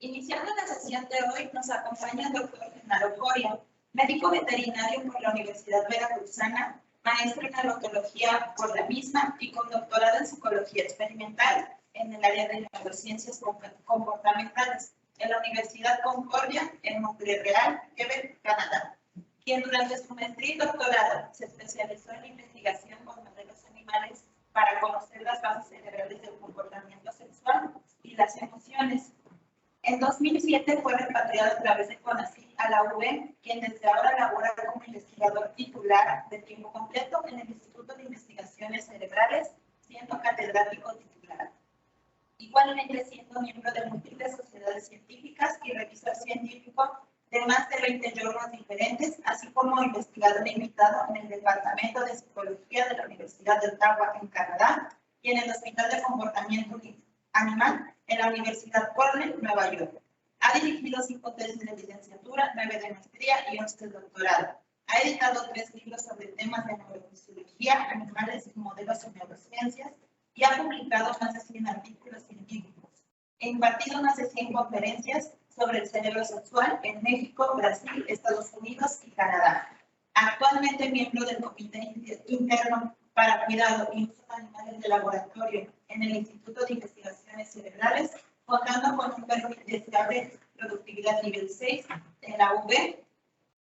Iniciando la sesión de hoy, nos acompaña el doctor Genaro Coria, médico veterinario por la Universidad Veracruzana, maestro en odontología por la misma y con doctorado en psicología experimental en el área de neurociencias comportamentales en la Universidad Concordia en Montreal, Quebec, Canadá, quien durante su maestría y doctorado se especializó en la investigación con modelos animales para conocer las bases cerebrales del comportamiento sexual y las emociones. En 2007 fue repatriado a través de CONACYT a la UV, quien desde ahora labora como investigador titular de tiempo completo en el Instituto de Investigaciones Cerebrales, siendo catedrático titular. Igualmente siendo miembro de múltiples sociedades científicas y revisor científico de más de 20 journals diferentes, así como investigador invitado en el Departamento de Psicología de la Universidad de Ottawa en Canadá y en el Hospital de Comportamiento Animal en la Universidad Cornell, Nueva York. Ha dirigido 5 tesis de licenciatura, 9 de maestría y 11 de doctorado. Ha editado 3 libros sobre temas de neurofisiología, animales y modelos en neurociencias y ha publicado más de 100 artículos científicos. E impartido más de 100 conferencias sobre el cerebro sexual en México, Brasil, Estados Unidos y Canadá. Actualmente miembro del Comité Interno para Cuidado y Uso de Animales de Laboratorio en el Instituto de Investigaciones Cerebrales, contando con un permiso de productividad nivel 6 en la UV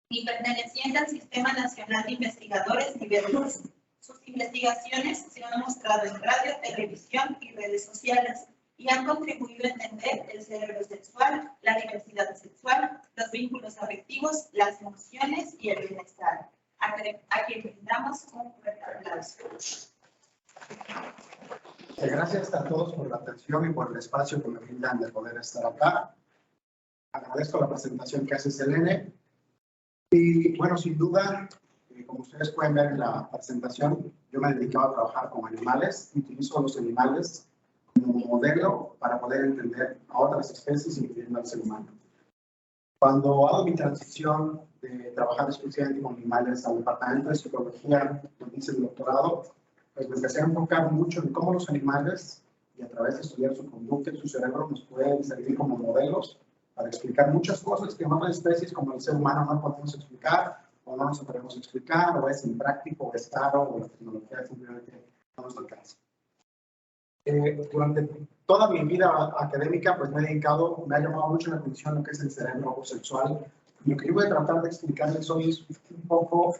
y perteneciente al Sistema Nacional de Investigadores nivel 2. Sus investigaciones se han mostrado en radio, televisión y redes sociales y han contribuido a entender el cerebro sexual, la diversidad sexual, los vínculos afectivos, las emociones y el bienestar. A quien brindamos un fuerte aplauso. Gracias a todos por la atención y por el espacio que me brindan de poder estar acá. Agradezco la presentación que hace Selene. Y bueno, sin duda, como ustedes pueden ver en la presentación, yo me he dedicado a trabajar con animales. Utilizo los animales como modelo para poder entender a otras especies, incluyendo al ser humano. Cuando hago mi transición de trabajar exclusivamente con animales al departamento de psicología, donde hice el doctorado, pues me empecé a enfocar mucho en cómo los animales, y a través de estudiar su conducta y su cerebro, nos pueden servir como modelos para explicar muchas cosas que en otras especies como el ser humano no podemos explicar, o no nos atrevemos a explicar, o es impráctico, o es caro, o la tecnología simplemente no nos alcanza. Durante toda mi vida académica, pues me ha llamado mucho la atención lo que es el cerebro sexual. Lo que yo voy a tratar de explicarles hoy es un poco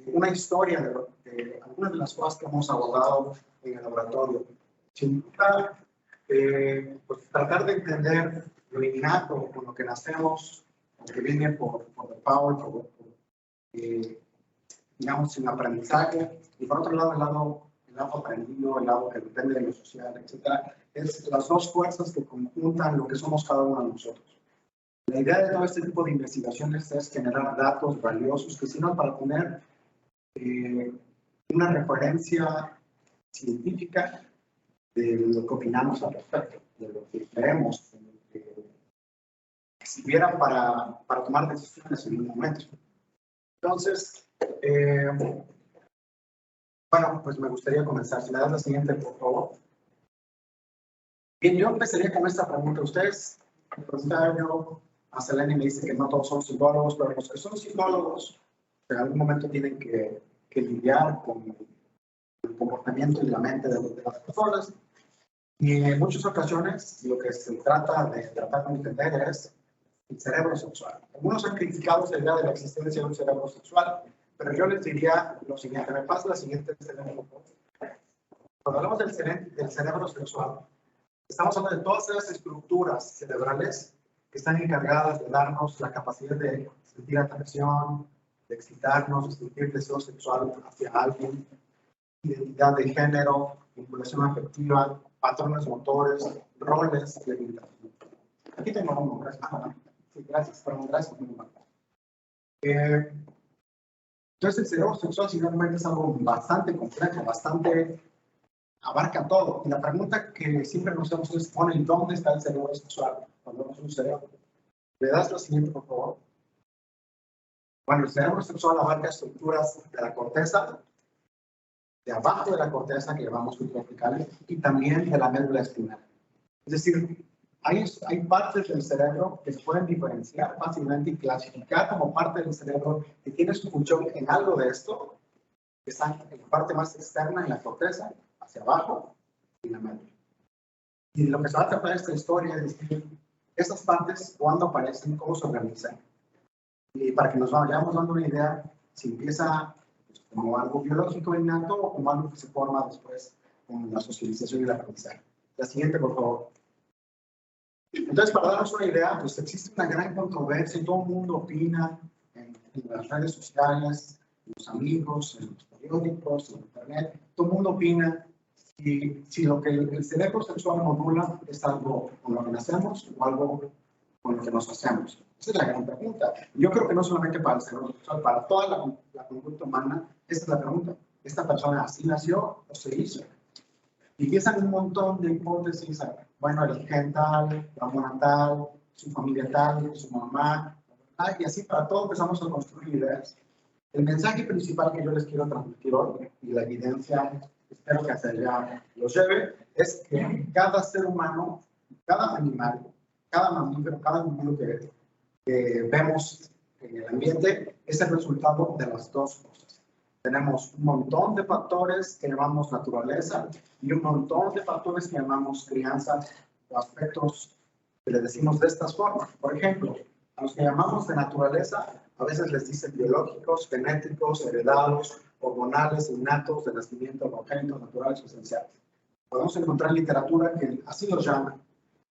una historia de algunas de las cosas que hemos abordado en el laboratorio. Sin duda, pues tratar de entender lo innato, con lo que nacemos, lo que viene por default, digamos, sin aprendizaje, y por otro lado, el lado aprendido, el lado que depende de lo social, etcétera, es las dos fuerzas que conjuntan lo que somos cada uno de nosotros. La idea de todo este tipo de investigaciones es generar datos valiosos que sirvan para tener una referencia científica de lo que opinamos al respecto, de lo que creemos, de lo que sirviera para tomar decisiones en un momento. Entonces, bueno, pues me gustaría comenzar. Si me das la siguiente, por favor. Bien, yo empezaría con esta pregunta. Ustedes, al comentario, a Selene me dice que no todos son psicólogos, pero los que son psicólogos en algún momento tienen que lidiar con el comportamiento y la mente de las personas. Y en muchas ocasiones lo que se trata de entender es el cerebro sexual. Algunos han criticado la idea de la existencia de un cerebro sexual, pero yo les diría lo siguiente. Me pasa la siguiente. Cuando hablamos del cerebro sexual, estamos hablando de todas esas estructuras cerebrales que están encargadas de darnos la capacidad de sentir atracción, de excitarnos, de sentir deseo sexual hacia alguien, identidad de género, vinculación afectiva, patrones motores, roles y orientación. Aquí tengo uno, gracias. Sí, gracias, perdón, gracias. Entonces, el cerebro sexual finalmente es algo bastante complejo, abarca todo. Y la pregunta que siempre nos hacemos es, ¿dónde está el cerebro sexual? Cuando vemos un cerebro. ¿Le das la siguiente, por favor? Bueno, el cerebro sexual abarca estructuras de la corteza, de abajo de la corteza, que llamamos subcortical, y también de la médula espinal. Es decir, hay partes del cerebro que se pueden diferenciar fácilmente y clasificar como parte del cerebro que tiene su función en algo de esto, que están en la parte más externa, en la corteza, hacia abajo, y la médula. Y lo que se va a tratar de esta historia es decir, esas partes, cuándo aparecen, cómo se organizan. Y para que nos vayamos dando una idea, si empieza pues, como algo biológico innato o como algo que se forma después con la socialización y el aprendizaje. La siguiente, por favor. Entonces, para darnos una idea, pues existe una gran controversia, todo el mundo opina en las redes sociales, en los amigos, en los periódicos, en internet, todo el mundo opina si lo que el cerebro sexual modula es algo con lo que nacemos o algo con lo que nos hacemos. Esa es la gran pregunta. Yo creo que no solamente para el cerebro sexual, para toda la conducta humana, esa es la pregunta. ¿Esta persona así nació o se hizo? Y empiezan un montón de hipótesis, bueno, el gen tal, la hormona tal, su familia tal, su mamá, y así para todo empezamos a construir ideas. El mensaje principal que yo les quiero transmitir hoy, y la evidencia, espero que hacia allá los lleve, es que cada ser humano, cada animal, cada mamífero, cada individuo que vemos en el ambiente, es el resultado de las dos cosas. Tenemos un montón de factores que llamamos naturaleza y un montón de factores que llamamos crianza o aspectos que le decimos de estas formas. Por ejemplo, a los que llamamos de naturaleza, a veces les dicen biológicos, genéticos, heredados, hormonales, innatos, de nacimiento, congénitos, naturales o esenciales. Podemos encontrar literatura que así los llama.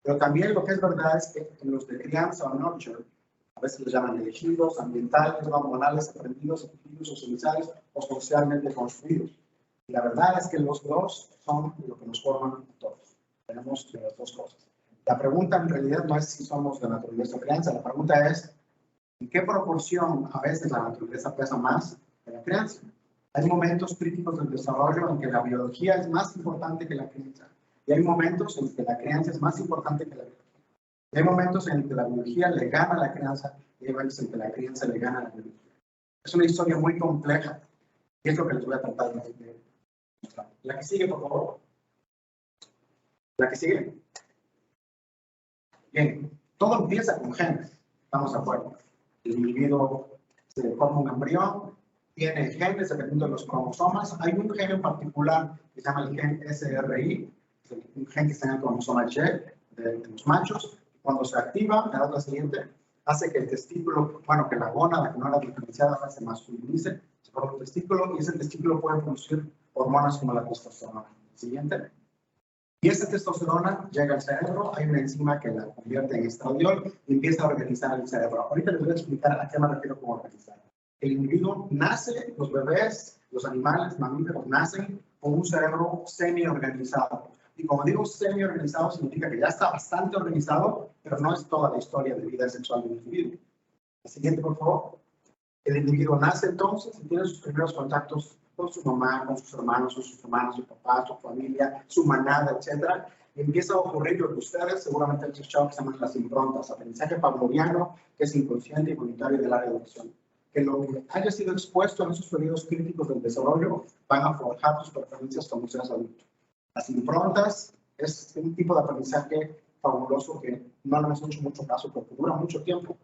Pero también lo que es verdad es que en los de crianza o nurture, a veces los llaman elegidos, ambientales, hormonales, aprendidos, adquiridos, socializados o socialmente construidos. Y la verdad es que los dos son lo que nos forman a todos. Tenemos las dos cosas. La pregunta en realidad no es si somos de naturaleza o crianza, la pregunta es ¿en qué proporción a veces la naturaleza pesa más que la crianza? Hay momentos críticos del desarrollo en que la biología es más importante que la crianza. Y hay momentos en que la crianza es más importante que la biología. Y hay momentos en que la biología le gana a la crianza y hay momentos en que la crianza le gana a la biología. Es una historia muy compleja y es lo que les voy a tratar de mostrar. La que sigue, por favor. La que sigue. Bien, todo empieza con genes, estamos de acuerdo. El individuo se forma un embrión, tiene genes dependiendo de los cromosomas. Hay un gen en particular que se llama el gen SRI, un gen que está en el cromosoma Y de los machos. Cuando se activa, me da la siguiente, hace que el testículo, bueno, que la gónada, que no era diferenciada, se masculinice, se forma un testículo y ese testículo puede producir hormonas como la testosterona. Siguiente. Y esa testosterona llega al cerebro, hay una enzima que la convierte en estradiol y empieza a organizar el cerebro. Ahorita les voy a explicar a qué me refiero con organizar. El individuo nace, los bebés, los animales, mamíferos nacen con un cerebro semi-organizado. Y como digo semi-organizado significa que ya está bastante organizado, pero no es toda la historia de vida sexual del individuo. La siguiente, por favor. El individuo nace entonces y tiene sus primeros contactos con su mamá, con sus hermanos, su papá, su familia, su manada, etc. Y empieza a ocurrir lo que ustedes seguramente han escuchado que se llaman las improntas, aprendizaje pavloviano, que es inconsciente y voluntario del área de adopción. Que lo que haya sido expuesto en esos periodos críticos del desarrollo van a forjar tus preferencias como seas adulto. Las improntas es un tipo de aprendizaje fabuloso que no le hemos hecho mucho caso porque dura mucho tiempo.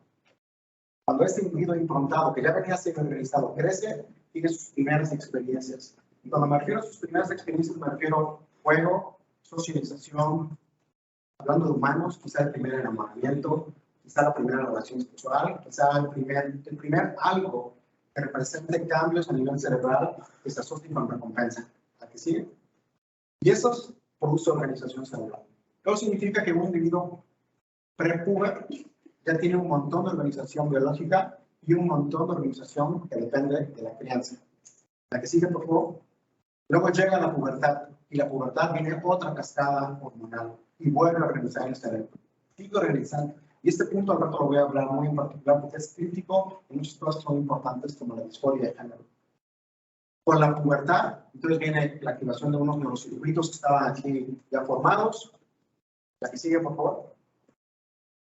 Cuando este individuo improntado, que ya venía siendo organizado, crece, tiene sus primeras experiencias. Y cuando me refiero a sus primeras experiencias, me refiero a juego, socialización, hablando de humanos, quizá el primer enamoramiento, quizá la primera relación sexual, quizá el primer algo que represente cambios a nivel cerebral que se asocien con recompensa. ¿A qué sigue? Y eso produce organización cerebral. Eso significa que un individuo prepuber ya tiene un montón de organización biológica y un montón de organización que depende de la crianza. La que sigue, por favor. Luego llega la pubertad, y la pubertad viene otra cascada hormonal y vuelve a organizar el cerebro. Sigue organizando. Y este punto al rato lo voy a hablar muy en particular porque es crítico en muchas cosas son importantes como la disforia de género. Con la pubertad, entonces viene la activación de unos neurocircuitos que estaban aquí ya formados. La que sigue, por favor.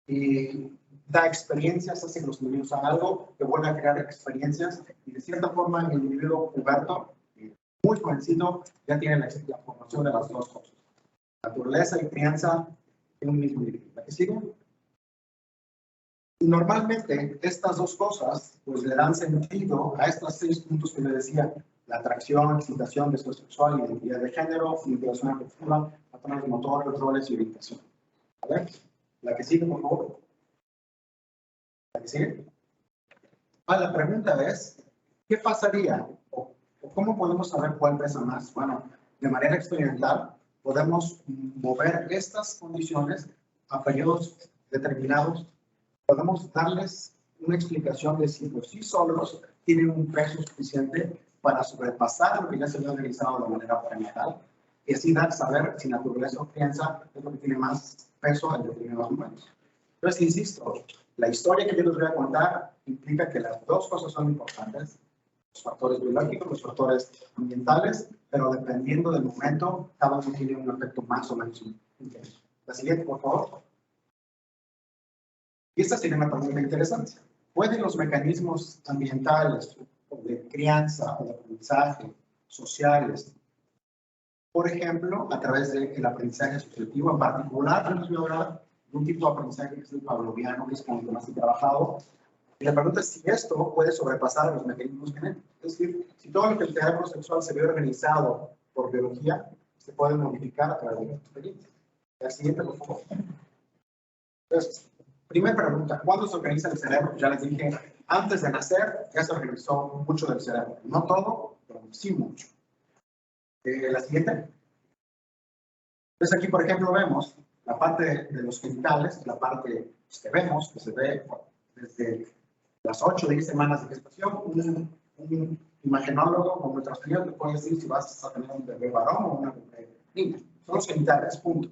Y da experiencias, hace que los individuos hagan algo, que vuelve a crear experiencias y de cierta forma el individuo puberto, muy jovencito, ya tiene la formación de las dos cosas. Naturaleza y crianza en un mismo individuo. ¿La que sigue? Y normalmente estas dos cosas pues le dan sentido a estos 6 puntos que le decía: la atracción, excitación, deseo sexual, identidad de género, vinculación afectiva, patrones motores, roles y orientación. ¿Vale? La que sigue, por favor. La que sigue. La pregunta es, ¿qué pasaría o cómo podemos saber cuál pesa más? Bueno, de manera experimental podemos mover estas condiciones a periodos determinados. Podemos darles una explicación de si por sí solos tienen un peso suficiente para sobrepasar lo que ya se había organizado de manera prenatal y así dar saber si naturaleza o crianza es lo que tiene más peso en determinados momentos. Entonces, insisto, la historia que yo les voy a contar implica que las dos cosas son importantes, los factores biológicos, los factores ambientales, pero dependiendo del momento, cada uno tiene un efecto más o menos intenso. La siguiente, por favor. Y esta sería una pregunta interesante. ¿Pueden los mecanismos ambientales, o de crianza, o de aprendizaje, sociales, por ejemplo, a través del aprendizaje asociativo, en particular, les voy a hablar de un tipo de aprendizaje que es el pavloviano, que es con el que más he trabajado? Y la pregunta es si esto puede sobrepasar los mecanismos genéticos. Es decir, si todo lo que el cerebro sexual se ve organizado por biología, se puede modificar a través de la experiencia. La siguiente, por favor. Entonces, primera pregunta, ¿cuándo se organiza el cerebro? Ya les dije, antes de nacer ya se organizó mucho del cerebro. No todo, pero sí mucho. La siguiente. Entonces aquí, por ejemplo, vemos la parte de los genitales, la parte que vemos, que se ve desde las 8 o 10 semanas de gestación. Un imagenólogo como ultrasonido te puede decir si vas a tener un bebé varón o una bebé niña. Son los genitales, punto.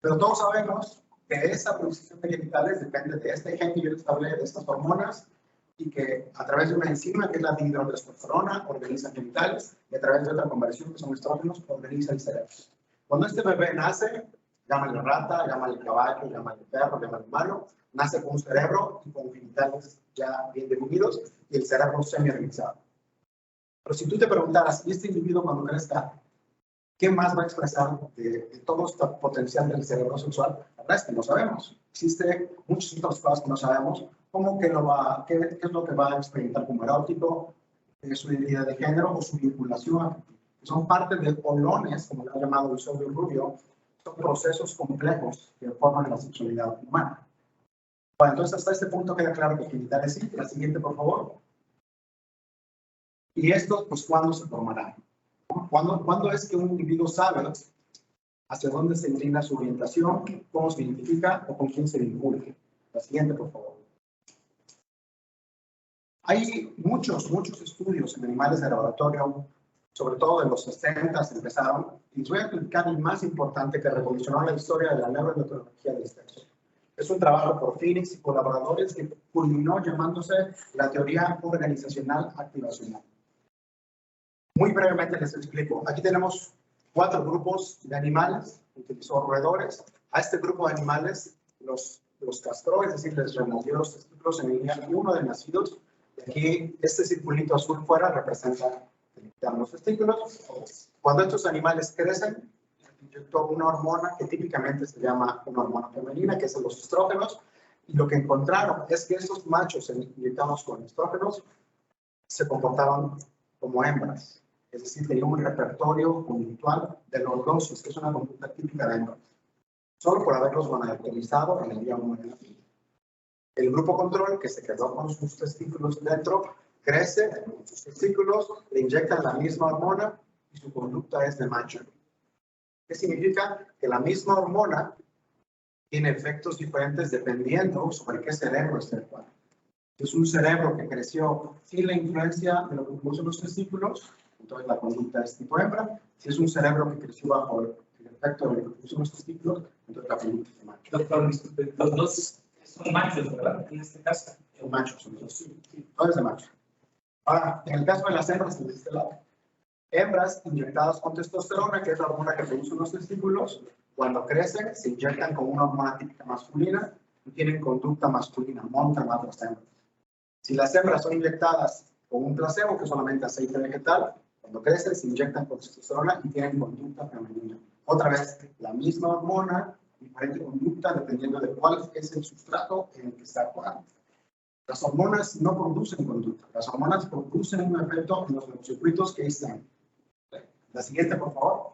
Pero todos sabemos que esa producción de genitales depende de este gen que yo les hablé, de estas hormonas, y que a través de una enzima que es la dihidrotestosterona organiza genitales, y a través de otra conversión que son estrógenos organiza el cerebro. Cuando este bebé nace, llámale rata, llámale caballo, llámale perro, llámale humano, nace con un cerebro y con genitales ya bien definidos y el cerebro semi-organizado. Pero si tú te preguntaras, ¿y este individuo cuando crezca, qué más va a expresar de todo este potencial del cerebro sexual? La verdad es que no sabemos. Existen muchas otras cosas que no sabemos, como qué es lo que va a experimentar como erótico, su identidad de género o su vinculación. Son parte de polones, como lo ha llamado el Eusebio Rubio, son procesos complejos que forman la sexualidad humana. Bueno, entonces hasta este punto queda claro que genitales sí. La siguiente, por favor. Y esto, pues, ¿cuándo se formará? ¿Cuándo es que un individuo sabe hacia dónde se inclina su orientación, cómo se identifica o con quién se vincula? La siguiente, por favor. Hay muchos estudios en animales de laboratorio, sobre todo de los 60 empezaron, y les voy a explicar el más importante que revolucionó la historia de la neuroendocrinología del sexo. Es un trabajo por Phoenix y colaboradores que culminó llamándose la teoría organizacional activacional. Muy brevemente les explico. Aquí tenemos 4 grupos de animales, utilizó roedores. A este grupo de animales los castró, es decir, les removió los testículos en el día 1 de nacidos. Y aquí este circulito azul fuera representa los testículos. Cuando estos animales crecen, les inyectó una hormona que típicamente se llama una hormona femenina, que es los estrógenos. Y lo que encontraron es que esos machos inyectados con estrógenos se comportaban como hembras. Es decir, tenía un repertorio conductual de lordosis, que es una conducta típica de hembras, solo por haberlos gonadotropizado en el día 1 de nacimiento. El grupo control, que se quedó con sus testículos dentro, crece con sus testículos, le inyectan la misma hormona y su conducta es de macho. ¿Qué significa? Que la misma hormona tiene efectos diferentes dependiendo sobre qué cerebro esté el cual. Es un cerebro que creció sin la influencia de lo que producen los testículos, entonces la conducta es tipo hembra. Si es un cerebro que creció bajo el efecto de lo que producen los testículos, entonces la conducta es de macho. Los dos son machos, ¿verdad? En este caso. Son machos, son los dos. Sí, todo es de macho. Ahora, en el caso de las hembras, de este lado, hembras inyectadas con testosterona, que es la hormona que producen los testículos, cuando crecen se inyectan con una hormona típica masculina y tienen conducta masculina, montan a otras hembras. Si las hembras son inyectadas con un placebo, que es solamente aceite vegetal, cuando crecen se inyectan con testosterona y tienen conducta femenina. Otra vez, la misma hormona diferente conducta dependiendo de cuál es el sustrato en el que está actuando. Las hormonas no producen conducta, las hormonas producen un efecto en los circuitos que están. La siguiente, por favor.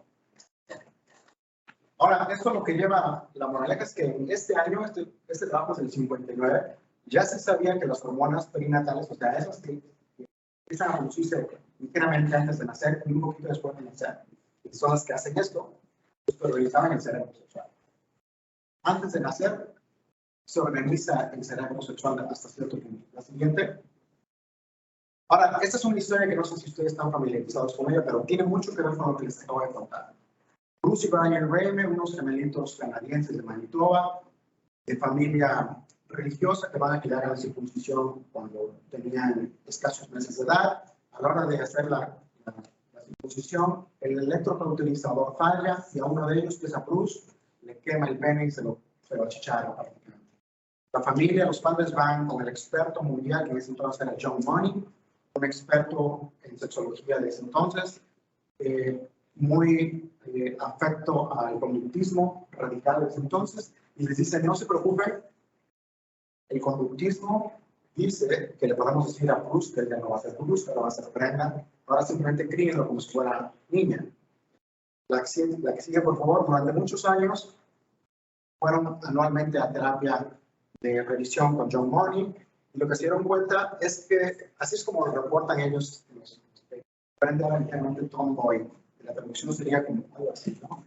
Ahora, esto lo que lleva, la moraleja es que en este año, este trabajo es del 59, ya se sabía que las hormonas perinatales, o sea, esas que empiezan a producirse ligeramente antes de nacer y un poquito después de nacer, y son las que hacen esto, pues organizaban el cerebro sexual. Antes de nacer, se organiza el cerebro sexual hasta cierto punto. La siguiente. Ahora, esta es una historia que no sé si ustedes están familiarizados con ella, pero tiene mucho que ver con lo que les acabo de contar. Bruce y Brian Ramey, unos gemelitos canadienses de Manitoba, de familia religiosa que van a quedar a la circuncisión cuando tenían escasos meses de edad. A la hora de hacer la circuncisión, el electropauterizador falla y a uno de ellos, que es a Bruce, le quema el pene y se lo achicharra prácticamente. La familia, los padres van con el experto mundial, que en ese entonces era John Money, un experto en sexología de ese entonces, muy afecto al conductismo radical de ese entonces, y les dice, no se preocupen, el conductismo dice que le podemos decir a Bruce que ya no va a ser Bruce, ahora va a ser Brenda, ahora simplemente críenlo como si fuera niña. La que sigue, por favor. Durante muchos años fueron anualmente a terapia de revisión con John Money, y lo que se dieron cuenta es que, así es como lo reportan ellos, Brenda era ligeramente tomboy, la traducción sería como algo así, ¿no?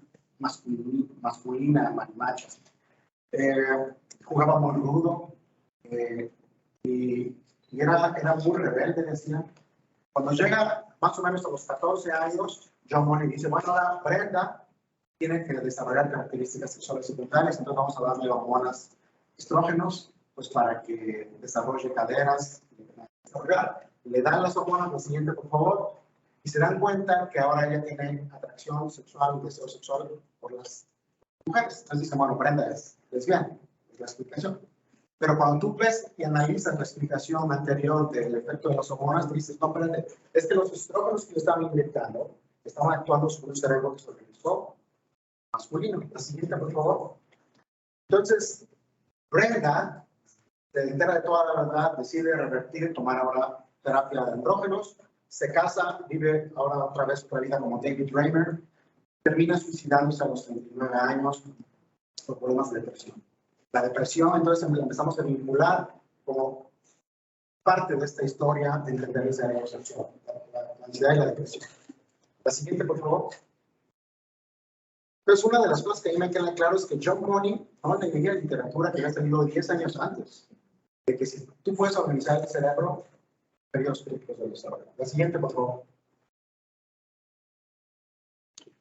Masculina, macho. Jugaba muy rudo y era muy rebelde, decía. Cuando llega más o menos a los 14 años, John Money dice, bueno, ahora Brenda tiene que desarrollar características sexuales secundarias, entonces vamos a darle hormonas estrógenos, pues para que desarrolle caderas. Le dan las hormonas, la siguiente, por favor, y se dan cuenta que ahora ella tiene atracción sexual, deseo sexual por las mujeres. Entonces dicen, bueno, Brenda es lesbiana, es la explicación. Pero cuando tú ves y analizas la explicación anterior del efecto de las hormonas, dices, no, espérate, es que los estrógenos que le estaban inyectando estaban actuando sobre un cerebro que se organizó masculino. La siguiente, por favor. Entonces, Brenda se entera de toda la verdad, decide revertir, tomar ahora terapia de andrógenos, se casa, vive ahora otra vez otra vida como David Raymer, termina suicidándose a los 39 años por problemas de depresión. La depresión, entonces, la empezamos a vincular como parte de esta historia de entender el cerebro sexual, la ansiedad y la depresión. La siguiente, por favor. Entonces, una de las cosas que a mí me queda claro es que John Money no tenía literatura que había salido 10 años antes, de que si tú puedes organizar el cerebro, periodos críticos del desarrollo. La siguiente, por favor.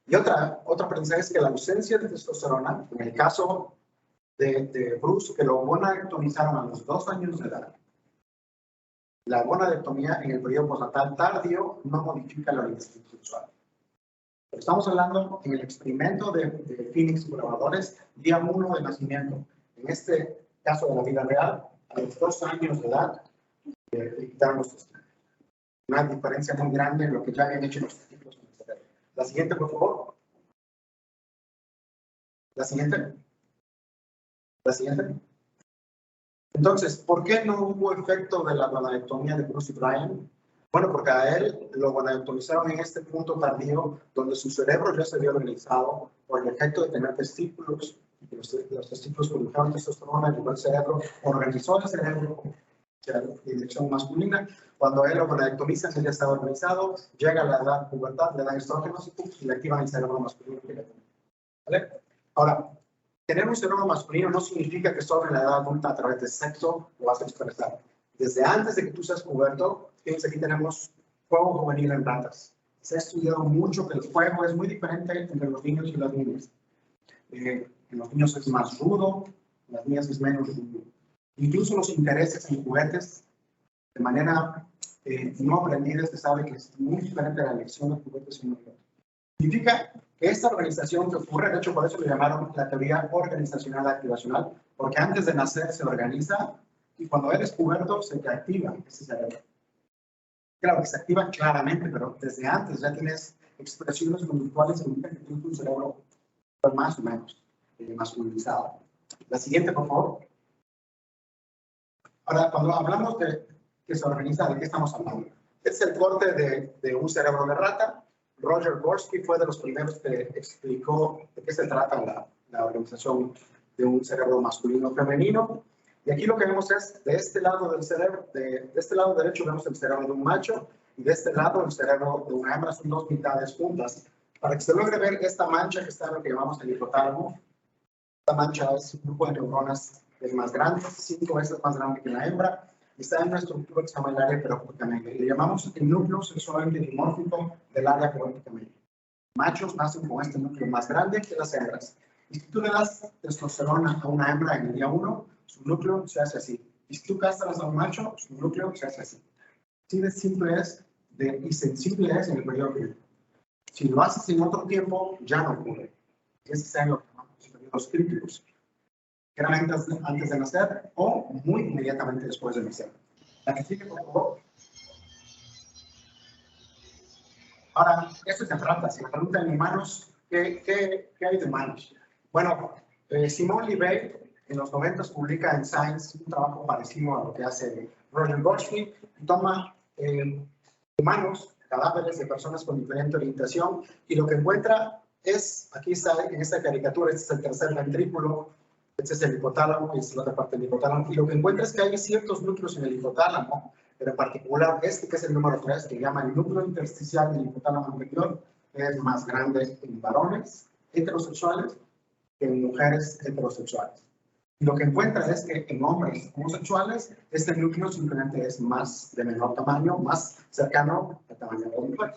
Y otra aprendizaje es que la ausencia de testosterona, en el caso de Bruce, que lo gonadectomizaron a los 2 años de edad, la gonadectomía en el periodo postnatal tardío no modifica la orientación sexual. Pero estamos hablando en el experimento de Phoenix y colaboradores, día 1 de nacimiento. En este caso de la vida real, a los 2 años de edad, le quitaron los testículos. Una diferencia muy grande en lo que ya habían hecho los testículos en el cerebro. La siguiente, por favor. La siguiente. La siguiente. Entonces, ¿por qué no hubo efecto de la gonadectomía de Bruce y Brian? Bueno, porque a él lo gonadectomizaron en este punto tardío, donde su cerebro ya se había organizado por el efecto de tener testículos, y los testículos produjeron testosterona, llegó el cerebro, organizó el cerebro de dirección masculina. Cuando él lo gonadectomizan, él ya estaba organizado, llega a la edad pubertad, le dan estrógenos y le activan el cerebro masculino. ¿Vale? Ahora, tener un cerebro masculino no significa que solo en la edad adulta a través de sexo lo vas a expresar. Desde antes de que tú seas puberto, fíjense, aquí tenemos juego juvenil en ratas. Se ha estudiado mucho que el juego es muy diferente entre los niños y las niñas. En los niños es más rudo, en las niñas es menos rudo. Incluso los intereses en juguetes, de manera no aprendida, se sabe que es muy diferente de la elección de juguetes y juguetes. Significa que esta organización que ocurre, de hecho por eso le llamaron la teoría organizacional activacional, porque antes de nacer se organiza y cuando eres puberto se te activa ese cerebro. Claro que se activa claramente, pero desde antes ya tienes expresiones conductuales que indican que tienes un cerebro más o menos. masculinizado. La siguiente, por favor. Ahora, cuando hablamos de que se organiza, ¿de qué estamos hablando? Este es el corte de un cerebro de rata. Roger Gorski fue de los primeros que explicó de qué se trata la organización de un cerebro masculino o femenino. Y aquí lo que vemos es, de este lado del cerebro, de este lado derecho vemos el cerebro de un macho y de este lado el cerebro de una hembra, son dos mitades juntas. Para que se logre ver esta mancha que está en lo que llamamos el hipotálamo, esta mancha es un grupo de neuronas más grandes, 5 veces más grande que la hembra, y está en una estructura que se llama el área peróptica media. Y le llamamos el núcleo sexualmente dimórfico del área peróptica media. Machos nacen con este núcleo más grande que las hembras. Y si tú le das testosterona a una hembra en el día 1, su núcleo se hace así. Y si tú castras a un macho, su núcleo se hace así. Así de simple es y sensible es en el periodo crítico. Si lo haces en otro tiempo, ya no ocurre. Ese es lo que llamamos los periodos críticos. Generalmente antes de nacer o muy inmediatamente después de nacer. La que sigue, por favor. Ahora, esto es en ratas. Si me preguntan en humanos, ¿qué hay de humanos? Bueno, Simone Libet en los 90 publica en Science un trabajo parecido a lo que hace Roger Gorski y toma humanos, cadáveres de personas con diferente orientación, y lo que encuentra es, aquí está en esta caricatura, este es el tercer ventrículo, este es el hipotálamo y esta es la otra parte del hipotálamo, y lo que encuentra es que hay ciertos núcleos en el hipotálamo, pero en particular este que es el número 3, que llama el núcleo intersticial del hipotálamo anterior, que es más grande en varones heterosexuales que en mujeres heterosexuales. Y lo que encuentra es que en hombres homosexuales, este núcleo simplemente es de menor tamaño, más cercano al tamaño de la mujer.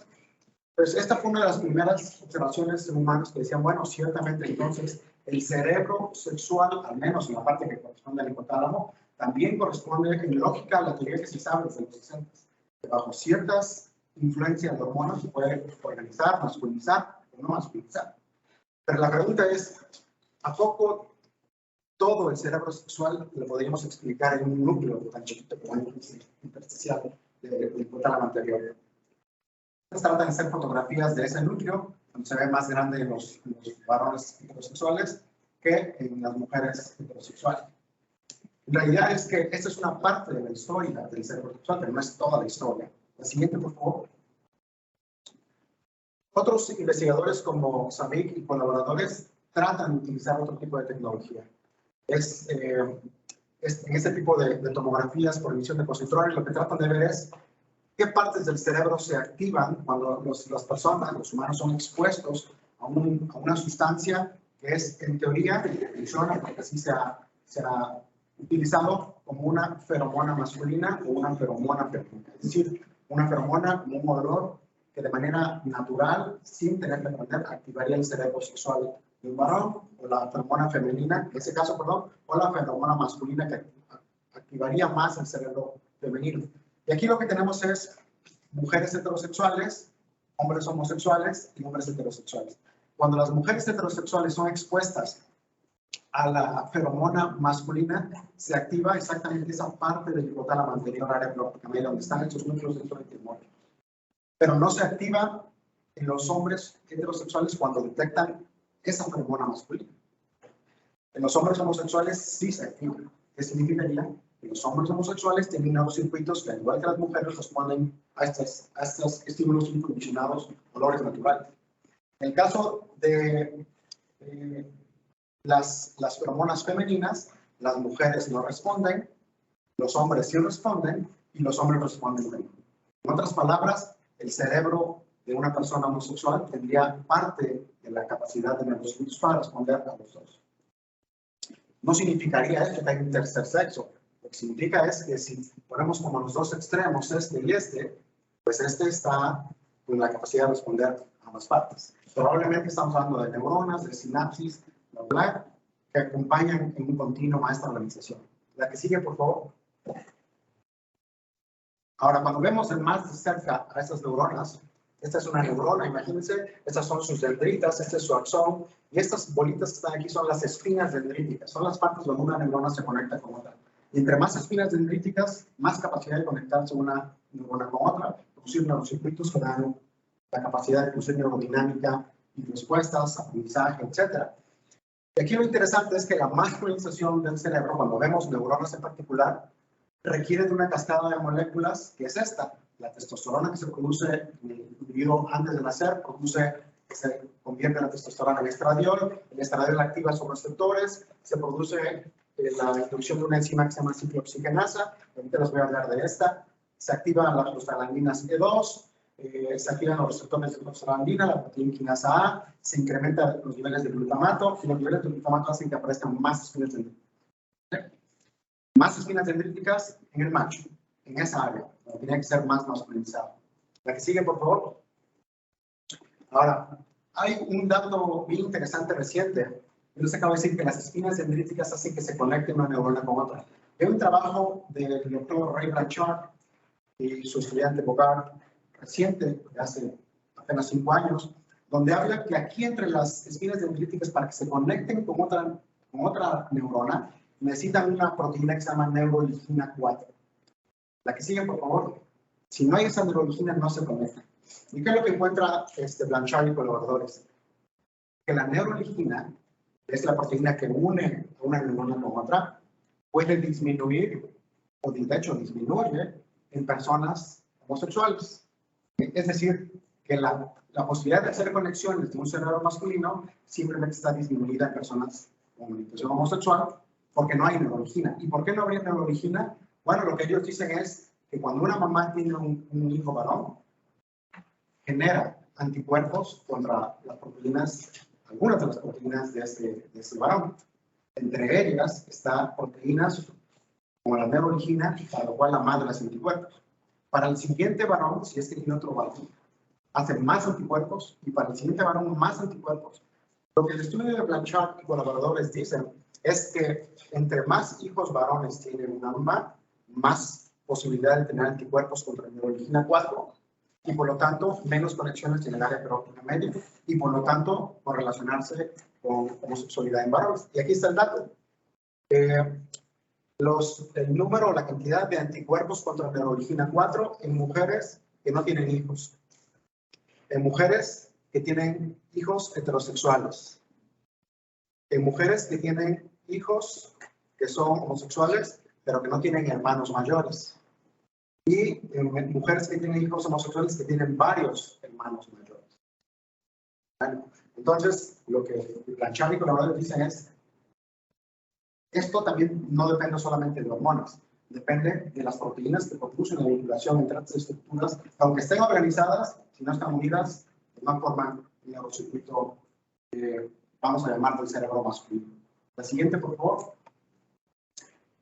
Pues esta fue una de las primeras observaciones en humanos que decían, bueno, ciertamente entonces el cerebro sexual, al menos en la parte que corresponde al hipotálamo, también corresponde en lógica a la teoría que se sabe desde los 60, que bajo ciertas influencias de hormonas se puede organizar, masculinizar o no masculinizar. Pero la pregunta es, ¿a poco todo el cerebro sexual lo podríamos explicar en un núcleo tan chiquito como el intersticial del hipotálamo anterior? Se trata de hacer fotografías de ese núcleo, donde se ve más grande en los varones heterosexuales que en las mujeres heterosexuales. La idea es que esta es una parte de la historia del cerebro sexual, pero no es toda la historia. La siguiente, por favor. Otros investigadores como Savik y colaboradores tratan de utilizar otro tipo de tecnología. En este tipo de tomografías por emisión de positrones, lo que tratan de ver es qué partes del cerebro se activan cuando las personas, los humanos, son expuestos a una sustancia que es, en teoría, funciona porque así se ha utilizado como una feromona masculina o una feromona femenina. Es decir, una feromona como un olor que de manera natural, sin tener que aprender, activaría el cerebro sexual de un varón, o la feromona femenina, en ese caso, perdón, o la feromona masculina que activaría más el cerebro femenino. Y aquí lo que tenemos es mujeres heterosexuales, hombres homosexuales y hombres heterosexuales. Cuando las mujeres heterosexuales son expuestas a la feromona masculina, se activa exactamente esa parte del hipotálamo anterior, área peróptica media, donde están estos núcleos sexualmente dimórficos. Pero no se activa en los hombres heterosexuales cuando detectan esa feromona masculina. En los hombres homosexuales sí se activa. ¿Qué significaría? Que los hombres homosexuales tienen nuevos circuitos que, al igual que las mujeres, responden a estos estímulos incondicionados, olores naturales. En el caso de las feromonas femeninas, las mujeres no responden, los hombres sí responden y los hombres responden menos. En otras palabras, el cerebro de una persona homosexual tendría parte de la capacidad de neurocircuitos para responder a los dos. No significaría esto que hay un tercer sexo. Lo que significa es que si ponemos como los dos extremos, este y este, pues este está con la capacidad de responder a ambas partes. Probablemente estamos hablando de neuronas, de sinapsis, que acompañan en un continuo a esta organización. La que sigue, por favor. Ahora, cuando vemos más de cerca a estas neuronas, esta es una neurona, imagínense, estas son sus dendritas, este es su axón, y estas bolitas que están aquí son las espinas dendríticas, son las partes donde una neurona se conecta con otra. Y entre más espinas dendríticas, más capacidad de conectarse una neurona con otra, producir neurocircuitos que dan la capacidad de producir neurodinámica y respuestas, aprendizaje, etc. Y aquí lo interesante es que la masculinización del cerebro, cuando vemos neuronas en particular, requiere de una cascada de moléculas que es esta. La testosterona que se produce en el individuo antes de nacer, se convierte en la testosterona en estradiol. El estradiol activa sus receptores, se produce la introducción de una enzima que se llama ciclooxigenasa. Ahorita les voy a hablar de esta. Se activan las prostaglandinas E2, se activan los receptores de prostaglandina, la proteína quinasa A, se incrementan los niveles de glutamato, y los niveles de glutamato hacen que aparezcan más espinas dendríticas. Más espinas dendríticas en el macho, en esa área, donde tiene que ser más masculinizado. La que sigue, por favor. Ahora, hay un dato bien interesante reciente. Yo les acabo de decir que las espinas dendríticas hacen que se conecten una neurona con otra. Hay un trabajo del doctor Ray Blanchard y su estudiante Bogart reciente, de hace apenas 5 años, donde habla que aquí entre las espinas dendríticas, para que se conecten con otra neurona, necesitan una proteína que se llama neuroligina 4. La que sigue, por favor. Si no hay esa neuroligina, no se conecta. ¿Y qué es lo que encuentra Blanchard y colaboradores? Que la neuroligina es la proteína que une una neurona con otra, puede disminuir, o de hecho disminuye, en personas homosexuales. Es decir, que la posibilidad de hacer conexiones de un cerebro masculino simplemente está disminuida en personas con orientación homosexual porque no hay neuroligina. ¿Y por qué no habría neuroligina? Bueno, lo que ellos dicen es que cuando una mamá tiene un hijo varón, genera anticuerpos contra las proteínas, algunas de las proteínas de ese varón. Entre ellas están proteínas como la neuroligina, para lo cual la madre hace anticuerpos. Para el siguiente varón, si es que tiene otro varón, hace más anticuerpos, y para el siguiente varón más anticuerpos. Lo que el estudio de Blanchard y colaboradores dicen es que entre más hijos varones tiene una mamá, más posibilidad de tener anticuerpos contra la neuroligina 4, y por lo tanto menos conexiones en el área peróxida media, y por lo tanto correlacionarse con homosexualidad en varones. Y aquí está el dato. El número, la cantidad de anticuerpos contra la neuroligina 4 en mujeres que no tienen hijos. En mujeres que tienen hijos heterosexuales. En mujeres que tienen hijos que son homosexuales, pero que no tienen hermanos mayores. Y en mujeres que tienen hijos homosexuales que tienen varios hermanos mayores. Bueno, entonces, lo que Blanchard y colaboradores dicen es, esto también no depende solamente de hormonas, depende de las proteínas que producen la vinculación entre estas estructuras, aunque estén organizadas, si no están unidas, no forman un neurocircuito vamos a llamar del cerebro masculino. La siguiente, por favor.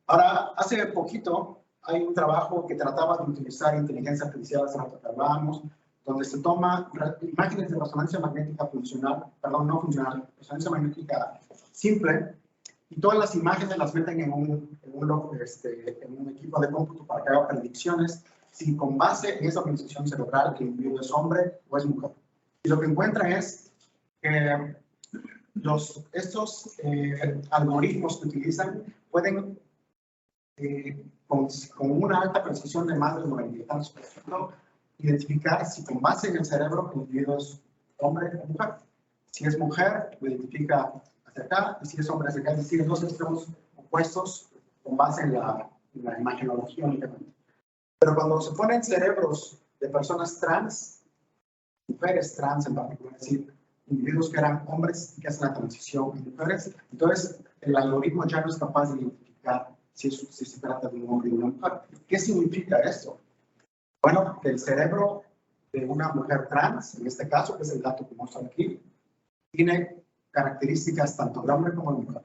Ahora, hace poquito hay un trabajo que trataba de utilizar inteligencia artificial, hace rato que hablábamos, donde se toma imágenes de resonancia magnética funcional, perdón, no funcional, resonancia magnética simple, y todas las imágenes las meten en un equipo de cómputo para que haga predicciones si con base en esa organización cerebral el individuo es hombre o es mujer. Y lo que encuentran es que estos algoritmos que utilizan pueden, con una alta precisión de más del 90%, identificar si con base en el cerebro el individuo es hombre o mujer. Si es mujer, lo identifica hacia acá, y si es hombre hacia acá, es decir, dos extremos opuestos con base en la imagenología únicamente. Pero cuando se ponen cerebros de personas trans, mujeres trans en particular, es decir, individuos que eran hombres y que hacen la transición en mujeres, entonces el algoritmo ya no es capaz de identificar si se trata de un hombre y una mujer. ¿Qué significa esto? Bueno, que el cerebro de una mujer trans, en este caso, que es el dato que muestran aquí, tiene características tanto de hombre como de mujer.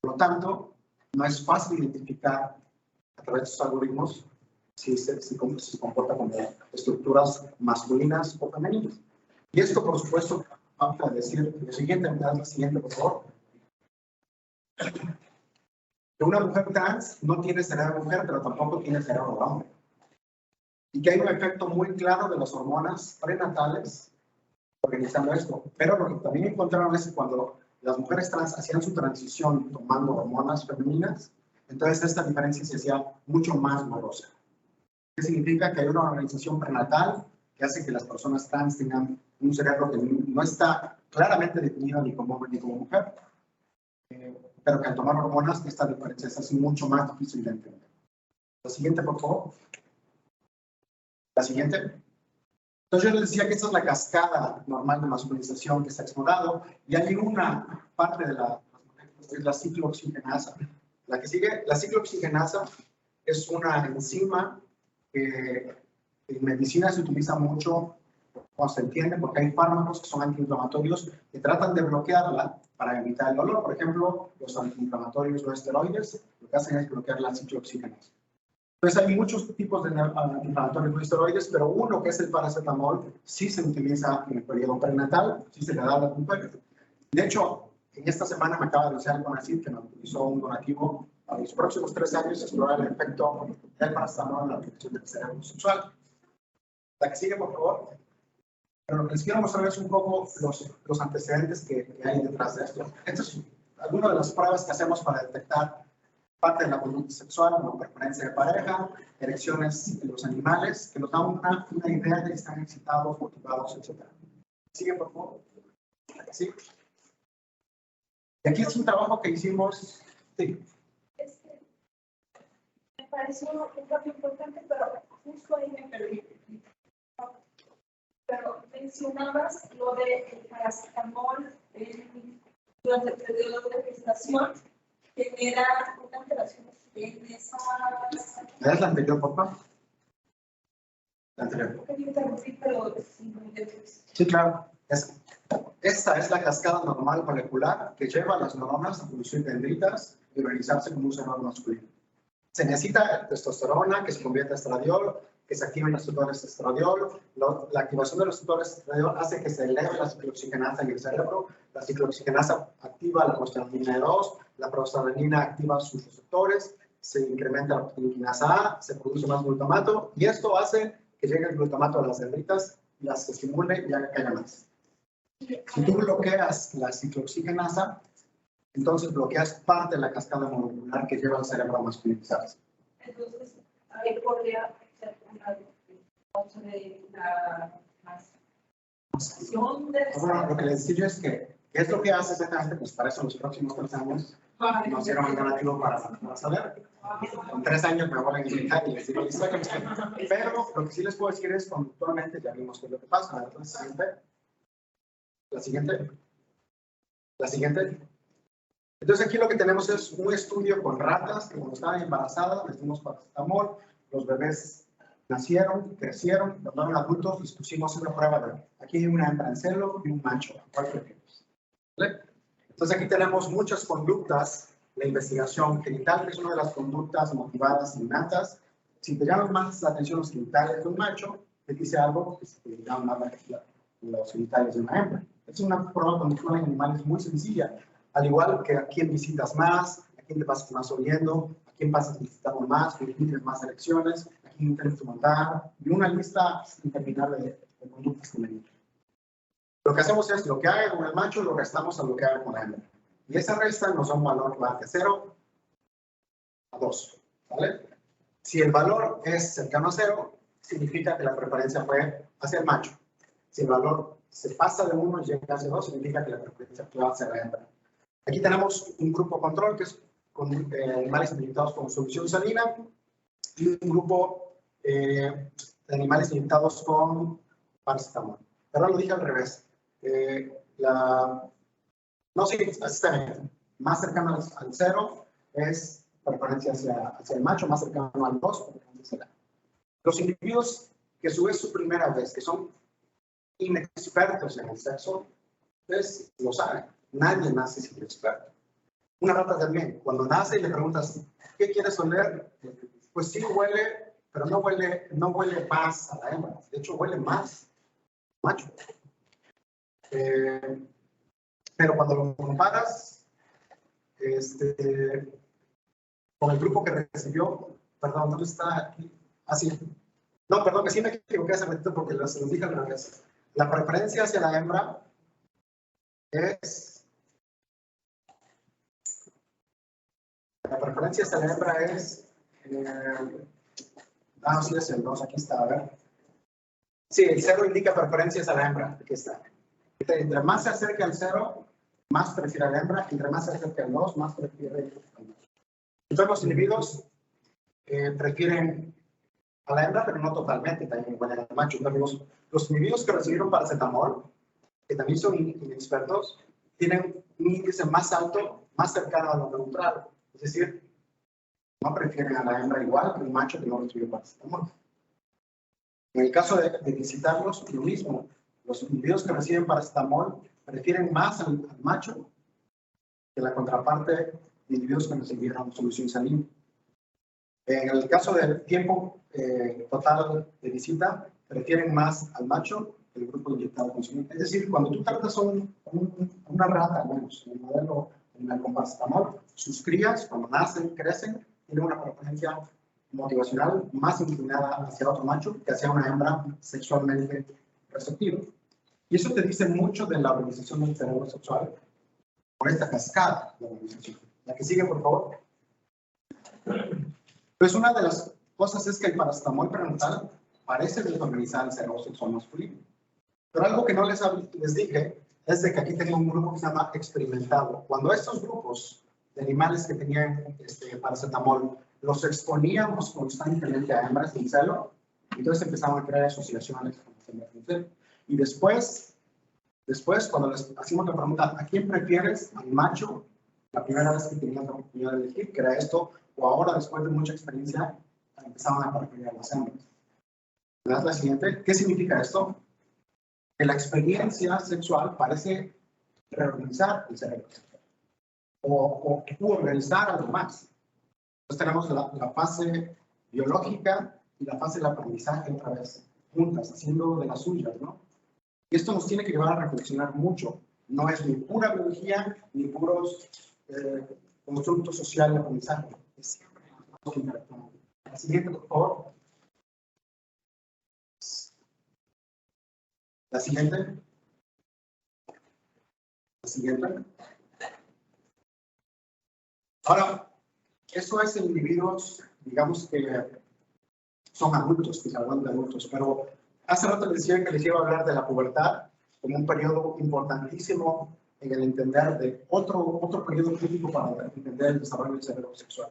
Por lo tanto, no es fácil identificar a través de estos algoritmos si se comporta como estructuras masculinas o femeninas. Y esto, por supuesto, vamos a decir lo siguiente, me das la siguiente, por favor. Que una mujer trans no tiene cerebro de mujer, pero tampoco tiene cerebro de hombre. Y que hay un efecto muy claro de las hormonas prenatales organizando esto. Pero lo que también encontraron es que cuando las mujeres trans hacían su transición tomando hormonas femeninas, entonces esta diferencia se hacía mucho más borrosa. ¿Qué significa? Que hay una organización prenatal que hace que las personas trans tengan un cerebro que no está claramente definido ni como hombre ni como mujer. pero que al tomar hormonas esta diferencia es mucho más difícil de entender. La siguiente, por favor. La siguiente. Entonces yo les decía que esta es la cascada normal de masculinización que se ha explorado y hay una parte de la es la ciclooxigenasa. La que sigue, la ciclooxigenasa es una enzima que en medicina se utiliza mucho, o se entiende, porque hay fármacos que son antiinflamatorios que tratan de bloquearla para evitar el dolor. Por ejemplo, los antiinflamatorios no esteroides lo que hacen es bloquear la ciclooxigenasa. Entonces hay muchos tipos de antiinflamatorios no esteroides, pero uno que es el paracetamol sí se utiliza en el periodo perinatal, sí se le da a la mujer. De hecho, en esta semana me acaba de anunciar el CONACYT que me autorizó un donativo para los próximos 3 años explorar el efecto del paracetamol en la protección del cerebro sexual. La que sigue, por favor. Pero lo que les quiero mostrar es un poco los antecedentes que hay detrás de esto. Esto es alguna de las pruebas que hacemos para detectar parte de la conducta sexual, como preferencia de pareja, erecciones de los animales, que nos dan una idea de que están excitados, motivados, etc. Sigue, por favor. ¿Sí? Y aquí es un trabajo que hicimos. Sí. Me pareció un cambio importante, pero justo ahí me perdí. Pero mencionabas lo del paracetamol durante el periodo de gestación, genera una alteración en esas... ¿Es la anterior, por favor? La anterior. Sí, claro. Esta es la cascada normal molecular que lleva a las neuronas a producir dendritas y organizarse como un cerebro masculino. Se necesita testosterona que se convierta en estradiol, que se activen los receptores de estradiol. La activación de los receptores de estradiol hace que se eleve la ciclooxigenasa en el cerebro. La ciclooxigenasa activa la prostaglandina E2, la prostaglandina activa sus receptores, se incrementa la quinasa A, se produce más glutamato y esto hace que llegue el glutamato a las dendritas, las estimule y haga que haya más. Si tú bloqueas la ciclooxigenasa, entonces bloqueas parte de la cascada molecular que lleva al cerebro a masculinizarse. Entonces, ahí podría ser una causa de la masculización de... Bueno, lo que les digo es que, ¿qué es lo que hace exactamente? Pues para eso en los próximos 3 años nos dieron un donativo para saber. En 3 años me vuelven a invitar y les digo, pero lo que sí les puedo decir es conductualmente ya vimos qué es lo que pasa. La siguiente. Entonces aquí lo que tenemos es un estudio con ratas que cuando estaban embarazadas les dimos paracetamol, los bebés nacieron, crecieron, formaron adultos, les pusimos una prueba de aquí hay una hembra en celo y un macho. ¿Vale? Entonces aquí tenemos muchas conductas, la investigación genital, que es una de las conductas motivadas innatas. Si te llaman más la atención los genitales de un macho, te dice algo que te llama más los genitales de una hembra. Es una prueba conductual en animales muy sencilla. Al igual que a quién visitas más, a quién te pasas más oyendo, a quién pasas visitando más, a quién tienes más elecciones, a quién intentas montar, y una lista interminable de conductas que me dicen. Lo que hacemos es lo que haga con el macho, lo restamos a lo que haga con la hembra. Y esa resta nos da un valor que va de 0 a 2. ¿Vale? Si el valor es cercano a 0, significa que la preferencia fue hacia el macho. Si el valor se pasa de 1 y llega hacia 2, significa que la preferencia fue hacia la hembra. Aquí tenemos un grupo control que es con animales inyectados con solución salina y un grupo de animales inyectados con paracetamol. Pero lo dije al revés. No, sí, está bien. Más cercano al 0 es preferencia hacia el macho, más cercano al 2, preferencia hacia la hembra. Los individuos que su primera vez, que son inexpertos en el sexo, pues lo saben. Nadie nace sin experto. Una rata también, cuando nace y le preguntas, ¿qué quieres oler? Pues sí huele, pero no huele más a la hembra. De hecho, huele más macho. Pero cuando lo comparas con el grupo que recibió, perdón, ¿dónde está aquí? Así. No, perdón, que sí me equivoqué hace ratito porque se los dije al revés. La preferencia hacia la hembra es... La preferencia hacia la hembra es... sí, es el 2, aquí está, a ver. Sí, el 0 indica preferencias a la hembra, aquí está. Entre más se acerca al 0, más prefiere a la hembra, entre más se acerca al 2, más prefiere al macho. Entonces los individuos prefieren a la hembra, pero no totalmente, también igual al macho. Entonces, los individuos que recibieron paracetamol, que también son inexpertos, tienen un índice más alto, más cercano a lo neutral. Es decir, no prefieren a la hembra igual que un macho que no recibió paracetamol. En el caso de visitarlos, lo mismo. Los individuos que reciben paracetamol prefieren más al macho que la contraparte de individuos que recibieron solución salina. En el caso del tiempo total de visita, prefieren más al macho que el grupo inyectado con solución. Es decir, cuando tú tratas a una rata, bueno, en el modelo con paracetamol, sus crías, cuando nacen, crecen, tienen una preferencia motivacional más inclinada hacia otro macho que hacia una hembra sexualmente receptiva. Y eso te dice mucho de la organización del cerebro sexual por esta cascada de organización. La que sigue, por favor. Pues una de las cosas es que el paracetamol prenatal parece desorganizar el cerebro sexual masculino. Pero algo que no les dije es de que aquí tengo un grupo que se llama experimentado. Cuando estos grupos de animales que tenían paracetamol los exponíamos constantemente a hembras sin celo, entonces empezaban a crear asociaciones con las hembras sin celo. Y después, cuando les hacíamos la pregunta, ¿a quién prefieres? ¿Al macho? La primera vez que tenían la oportunidad de elegir, que era esto, o ahora, después de mucha experiencia, empezaban a preferir a las hembras. ¿Me das la siguiente? ¿Qué significa esto? Que la experiencia sexual parece reorganizar el cerebro sexual, o organizar algo más. Entonces tenemos la fase biológica y la fase del aprendizaje otra vez, juntas, haciendo de las suyas, ¿no? Y esto nos tiene que llevar a reflexionar mucho. No es ni pura biología, ni puros constructos sociales de aprendizaje. Es siempre interactuando. La siguiente, por favor. La siguiente. La siguiente. Ahora, eso es en individuos, digamos que son adultos, que se hablan de adultos, pero hace rato les decía que les iba a hablar de la pubertad como un periodo importantísimo en el entender de otro periodo crítico para entender el desarrollo del cerebro sexual.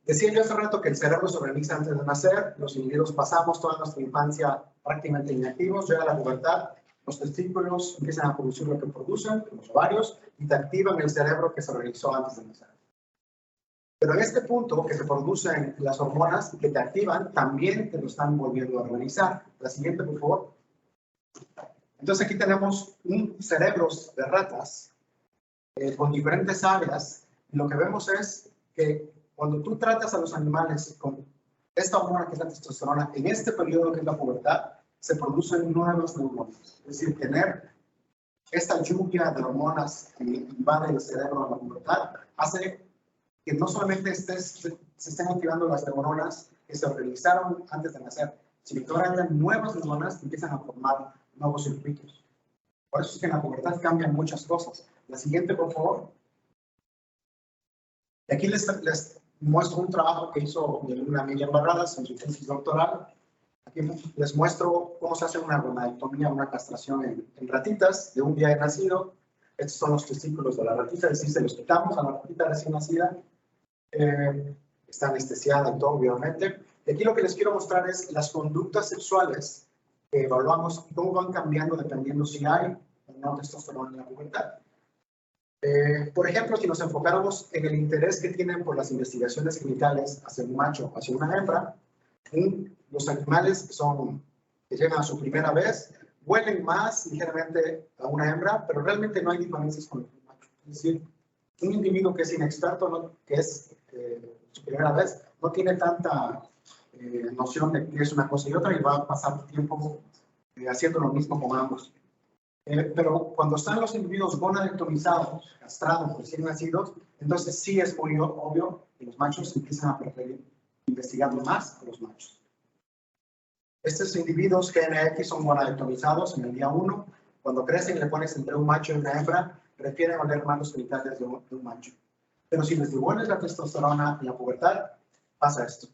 Decía yo hace rato que el cerebro se organiza antes de nacer, los individuos pasamos toda nuestra infancia prácticamente inactivos, llega la pubertad, los testículos empiezan a producir lo que producen, los ovarios, y te activan el cerebro que se organizó antes de nacer. Pero en este punto que se producen las hormonas que te activan, también te lo están volviendo a organizar. La siguiente, por favor. Entonces aquí tenemos un cerebros de ratas con diferentes áreas. Y lo que vemos es que cuando tú tratas a los animales con esta hormona que es la testosterona, en este periodo que es la pubertad, se producen nuevas neuronas. Es decir, tener esta lluvia de hormonas que invade el cerebro en la pubertad hace que no solamente se estén activando las neuronas que se organizaron antes de nacer, sino que ahora hayan nuevas neuronas que empiezan a formar nuevos circuitos. Por eso es que en la pubertad cambian muchas cosas. La siguiente, por favor. Y aquí les muestro un trabajo que hizo una Miriam Barradas en su tesis doctoral. Aquí les muestro cómo se hace una gonadectomía, una castración en ratitas de un día de nacido. Estos son los testículos de la ratita, es decir, se los quitamos a la ratita recién nacida. Está anestesiada y todo, obviamente. Y aquí lo que les quiero mostrar es las conductas sexuales que evaluamos y cómo van cambiando dependiendo si hay o no testosterona en la pubertad. Por ejemplo, si nos enfocáramos en el interés que tienen por las investigaciones genitales hacia un macho o hacia una hembra, los animales que llegan a su primera vez huelen más ligeramente a una hembra, pero realmente no hay diferencias con el macho. Es decir, un individuo que es inexperto, que es su primera vez, no tiene tanta noción de qué es una cosa y otra y va a pasar tiempo haciendo lo mismo con ambos. Pero cuando están los individuos gonadectomizados, castrados, recién nacidos, entonces sí es muy obvio que los machos empiezan a preferir investigar más a los machos. Estos individuos GNX son gonadectomizados en el día 1. Cuando crecen y le pones entre un macho y una hembra, prefieren oler más los genitales de un macho. Pero si les devuelves la testosterona en la pubertad, pasa esto.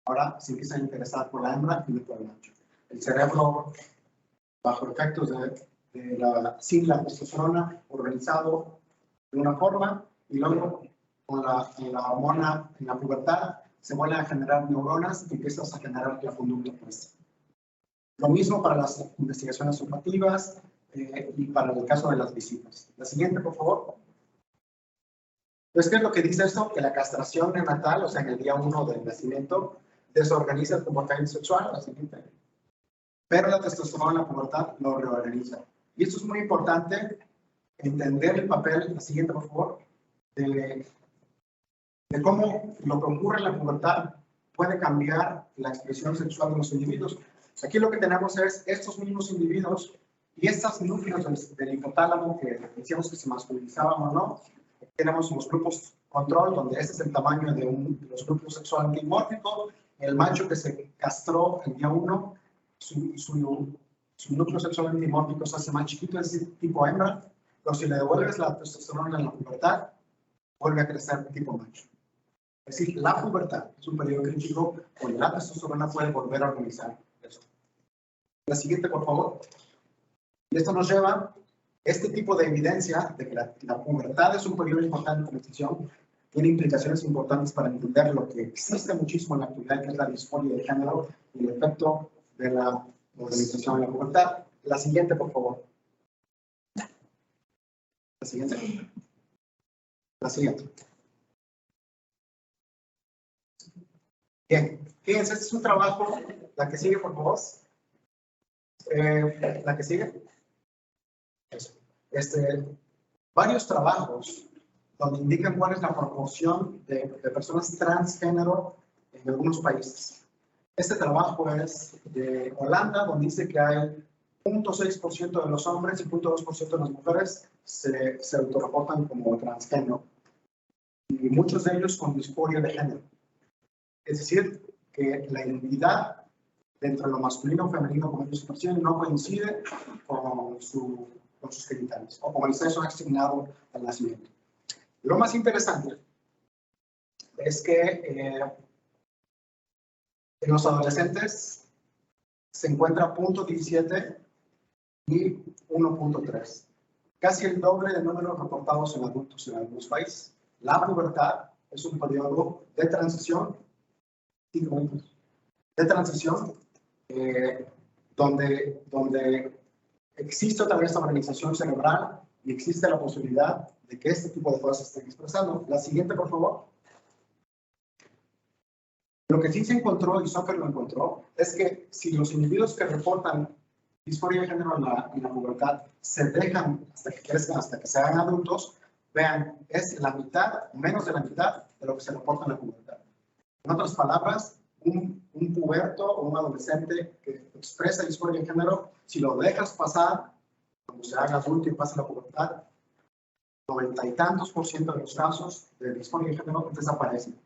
Ahora se empiezan a interesar por la hembra y no por el macho. El cerebro, bajo efectos de sin la testosterona organizado de una forma, y luego con la hormona en la pubertad se vuelven a generar neuronas y empiezas a generar la conducta opuesta. Lo mismo para las investigaciones sumativas y para el caso de las visitas. La siguiente, por favor. Entonces, ¿qué es lo que dice esto? Que la castración neonatal, o sea, en el día 1 del nacimiento, desorganiza el comportamiento sexual, la siguiente. Pero la testosterona en la pubertad lo reorganiza. Y esto es muy importante, entender el papel, la siguiente, por favor, de cómo lo que ocurre en la pubertad puede cambiar la expresión sexual de los individuos. Aquí lo que tenemos es estos mismos individuos y estos núcleos del hipotálamo que decíamos que se masculinizaban o no. Tenemos los grupos control, donde este es el tamaño de los grupos sexuales dimórficos. El macho que se castró el día 1, su núcleo sexual dimórfico se hace más chiquito, es decir, tipo hembra. Pero si le devuelves la testosterona en la pubertad, vuelve a crecer tipo macho. Es decir, la pubertad es un periodo crítico donde la testosterona puede volver a organizar eso. La siguiente, por favor. Y esto nos lleva a este tipo de evidencia de que la pubertad es un periodo importante de transición, tiene implicaciones importantes para entender lo que existe muchísimo en la actualidad, que es la disforia de género y el efecto de la organización en la pubertad. La siguiente, por favor. La siguiente. La siguiente. Bien, fíjense, este es un trabajo. La que sigue, por favor. La que sigue. Eso. Varios trabajos donde indican cuál es la proporción de personas transgénero en algunos países. Este trabajo es de Holanda, donde dice que hay 0.6% de los hombres y 0.2% de las mujeres se autorreportan como transgénero. Y muchos de ellos con disforia de género. Es decir, que la identidad dentro de lo masculino o femenino, como ellos perciben, no coincide con sus genitales o con el sexo asignado al nacimiento. Lo más interesante es que en los adolescentes se encuentra 0.17 y 1.3. Casi el doble de números reportados en adultos en algunos países. La pubertad es un periodo de transición, 5 minutos, de transición, donde existe otra vez esta organización cerebral y existe la posibilidad de que este tipo de cosas se estén expresando. La siguiente, por favor. Lo que sí se encontró, y Zucker lo encontró, es que si los individuos que reportan disforia de género en la pubertad se dejan hasta que crezcan, hasta que sean adultos, vean, es la mitad, menos de la mitad de lo que se reporta en la pubertad. En otras palabras, un puberto o un adolescente que expresa disforia de género, si lo dejas pasar, cuando se haga adulto y pase la pubertad, 90 y tantos % de los casos de disforia de género desaparecen.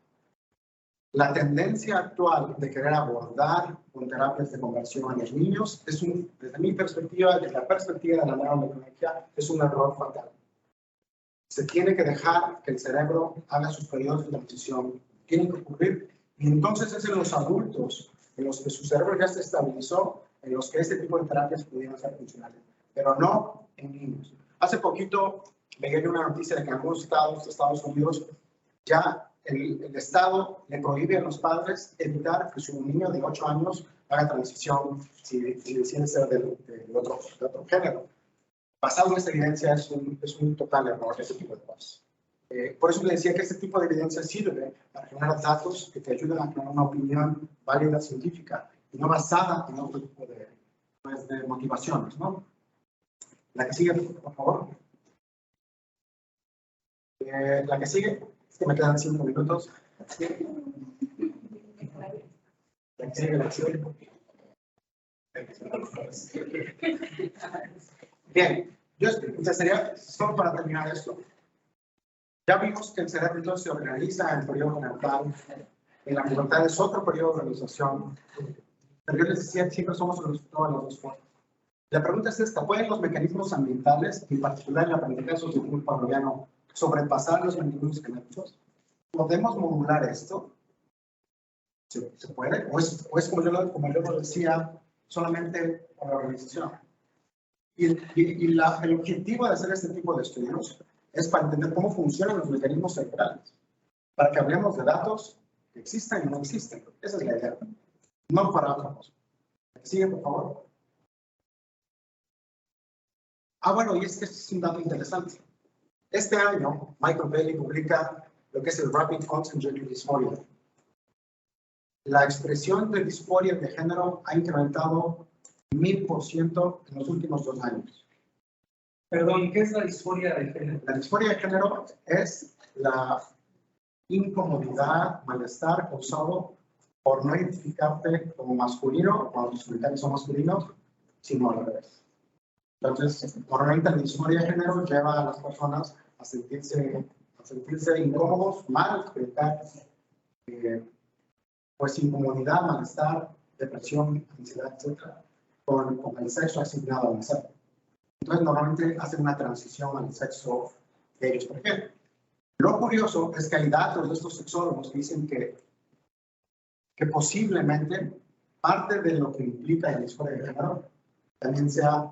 La tendencia actual de querer abordar con terapias de conversión a los niños es desde mi perspectiva, desde la perspectiva de la neurotecnología, es un error fatal. Se tiene que dejar que el cerebro haga sus periodos de transición. Tienen que ocurrir. Y entonces es en los adultos, en los que su cerebro ya se estabilizó, en los que este tipo de terapias pudieran ser funcionales, pero no en niños. Hace poquito leí una noticia de que en algunos estados de Estados Unidos ya el Estado le prohíbe a los padres evitar que su niño de 8 años haga transición si decide ser de otro género. Basado en esta evidencia es un total error ese tipo de cosas. Por eso le decía que este tipo de evidencia sirve para generar datos que te ayuden a crear una opinión válida científica y no basada en otro tipo de motivaciones, ¿no? La que sigue, por favor. La que sigue, es que me quedan 5 minutos. La que sigue, la que sigue. Bien, yo sería solo para terminar esto. Ya vimos que el cerebro entonces se organiza en el periodo neonatal. En la pubertad es otro periodo de organización. Pero yo les decía, siempre somos el resultado de las dos formas. La pregunta es esta: ¿pueden los mecanismos ambientales, en particular el aprendizaje sociocultural pavloviano, sobrepasar los mecanismos genéticos? ¿Podemos modular esto? ¿Se puede? ¿O es como yo lo decía, solamente por la organización? El objetivo de hacer este tipo de estudios es para entender cómo funcionan los mecanismos cerebrales, para que hablemos de datos que existen y no existen. Esa es la idea, no para otra cosa. Sigue, por favor. Bueno, y es que este es un dato interesante. Este año, Michael Bailey publica lo que es el Rapid Onset Gender Dysphoria. La expresión de disforia de género ha incrementado 1000% en los últimos 2 años. Perdón, ¿qué es la disforia de género? La disforia de género es la incomodidad, malestar causado por no identificarte como masculino, cuando tus genitales son masculinos, sino al revés. Entonces, normalmente la disforia de género lleva a las personas a sentirse incómodos, mal, experimentar pues incomodidad, malestar, depresión, ansiedad, etc., con el sexo asignado al nacer. Entonces, normalmente hacen una transición al sexo que ellos prefieren. Lo curioso es que hay datos de estos sexólogos que dicen que posiblemente parte de lo que implica la disforia de género también sea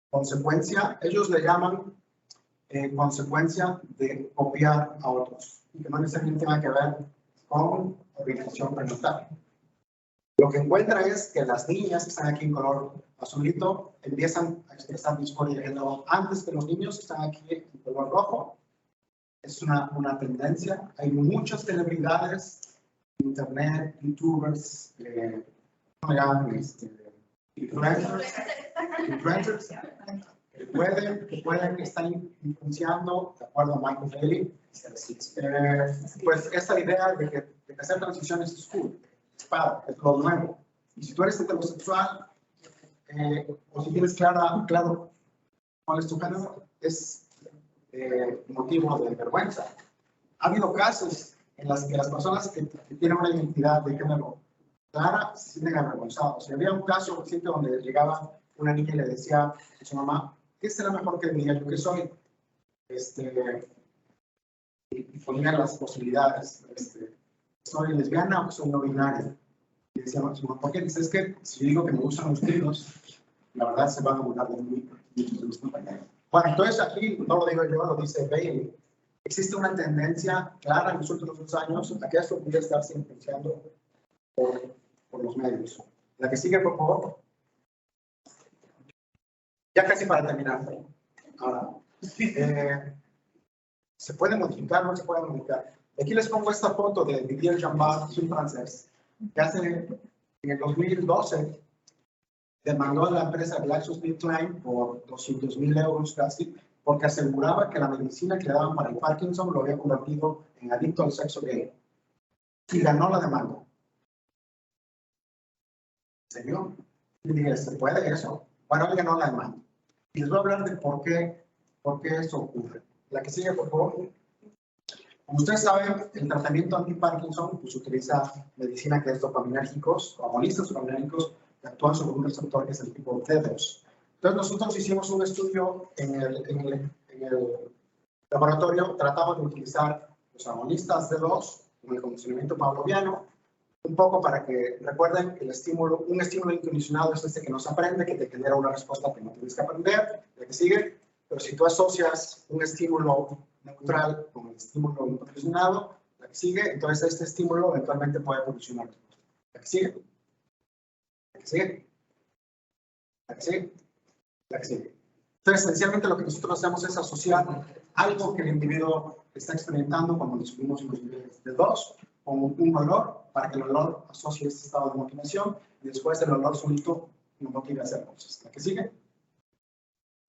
consecuencia, ellos le llaman consecuencia de copiar a otros, y que no necesariamente tenga que ver con orientación prenatal. Lo que encuentra es que las niñas que están aquí en color azulito empiezan a expresar disforia de género antes que los niños que están aquí en color rojo. Es una tendencia. Hay muchas celebridades, internet, youtubers, ¿cómo llaman? Influencers que pueden estar influenciando, de acuerdo a Michael Bailey, pues esa idea de que hacer transiciones es cool, es padre, es lo nuevo. Y si tú eres heterosexual, o si tienes claro cuál es tu género, es motivo de vergüenza. Ha habido casos en los que las personas que tienen una identidad de género clara se sienten avergonzados. Y había un caso reciente donde llegaba una niña y le decía a su mamá: ¿qué será mejor que diga yo que soy? Y ponían las posibilidades. ¿Soy lesbiana o soy no binaria? Y decía a su mamá: ¿por qué? Dice: es que si yo digo que me gustan los niños, la verdad se van a burlar de mí y de mis compañeros. Bueno, entonces aquí, no lo digo yo, lo dice Bailey. Existe una tendencia clara en los últimos 2 años a que esto puede estarse influenciando por los medios. La que sigue, por favor. Ya casi para terminar. Ahora, ¿se puede modificar o no se puede modificar? Aquí les pongo esta foto de Didier Jambard, un francés, que en el 2012 demandó a la empresa GlaxoSmithKline por 200.000 euros casi, porque aseguraba que la medicina que le daban para el Parkinson lo había convertido en adicto al sexo gay. Y ganó la demanda. ¿Señor? Y dije: ¿se puede eso? Bueno, él ganó la demanda. Y les voy a hablar de por qué eso ocurre. La que sigue, por favor. Como ustedes saben, el tratamiento anti-Parkinson pues, utiliza medicina que es dopaminérgicos, o agonistas dopaminérgicos, que actúan sobre un receptor que es el tipo D2. Entonces, nosotros hicimos un estudio en el laboratorio, tratamos de utilizar los agonistas D2 con el condicionamiento pavloviano, un poco para que recuerden que un estímulo incondicionado es que no se aprende, que te genera una respuesta que no tienes que aprender, la que sigue. Pero si tú asocias un estímulo neutral con el estímulo incondicionado, la que sigue, entonces este estímulo eventualmente puede evolucionar. La que sigue. La que sigue. La que sigue. La que sigue. Entonces, esencialmente lo que nosotros hacemos es asociar algo que el individuo está experimentando cuando le subimos los niveles de 2 con un valor, para que el valor asocie este estado de motivación y después el valor solito nos motive a hacer cosas. ¿La que sigue?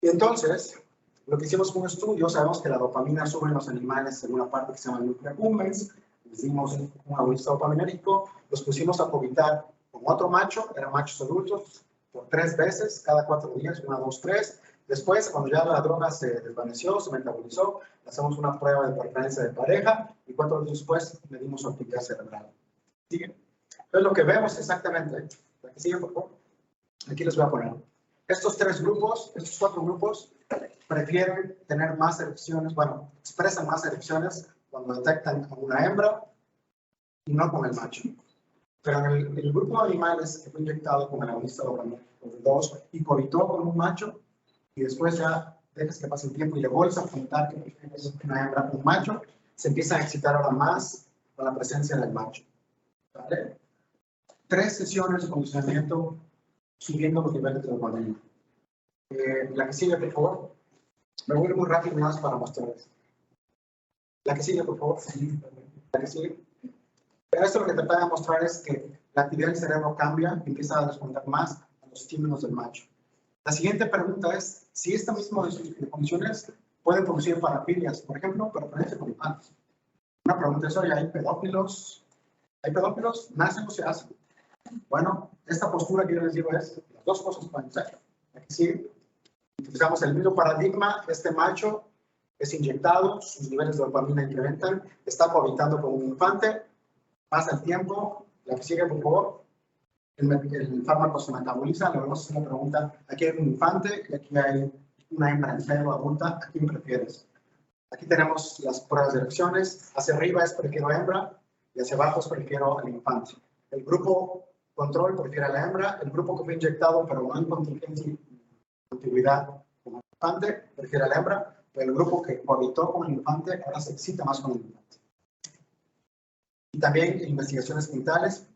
Y entonces, lo que hicimos fue un estudio, sabemos que la dopamina sube en los animales en una parte que se llama nuclear accumbens, les dimos un agonista dopaminérgico, los pusimos a cohabitar con otro macho, eran machos adultos, por 3 veces, cada 4 días, 1, 2, 3. Después, cuando ya la droga se desvaneció, se metabolizó, hacemos una prueba de preferencia de pareja y 4 días después medimos su actividad cerebral. ¿Sigue? Entonces, lo que vemos exactamente, la que sigue, por favor, aquí les voy a poner. Estos 4 grupos prefieren tener más erecciones, bueno, expresan más erecciones cuando detectan a una hembra y no con el macho. Pero en el grupo de animales que fue inyectado con el agonista dopaminérgico 2 y cohabitó con un macho, y después ya dejas que pase el tiempo y le vuelves a preguntar que prefieres una hembra o un macho, se empieza a excitar ahora más con la presencia del macho. ¿Vale? 3 sesiones de condicionamiento subiendo los niveles de dopamina. La que sigue, por favor. Me voy a ir muy rápido más para mostrarles. La que sigue, por favor. La que sigue. Pero esto lo que te puede mostrar es que la actividad del cerebro cambia y empieza a responder más a los estímulos del macho. La siguiente pregunta es si esta misma de condiciones pueden producir parafilias, por ejemplo, preferencia por infantes. Una pregunta es, oye, ¿hay pedófilos? ¿Hay pedófilos? ¿Nacen o se hacen? Bueno, esta postura que yo les digo es, las dos cosas pueden ser. Aquí sí, utilizamos el mismo paradigma, este macho es inyectado, sus niveles de dopamina incrementan, está cohabitando con un infante, pasa el tiempo, la que sigue, por favor, el fármaco se metaboliza, le vamos a hacer una pregunta, aquí hay un infante y aquí hay una hembra entera adulta, ¿a quién prefieres? Aquí tenemos las pruebas de elecciones, hacia arriba es prefiero hembra y hacia abajo es prefiero al infante. El grupo control prefiere a la hembra, el grupo que fue inyectado pero no en contingencia y continuidad con el infante prefiere a la hembra, pero el grupo que cohabitó con el infante ahora se excita más con el infante. Y también en investigaciones genitales,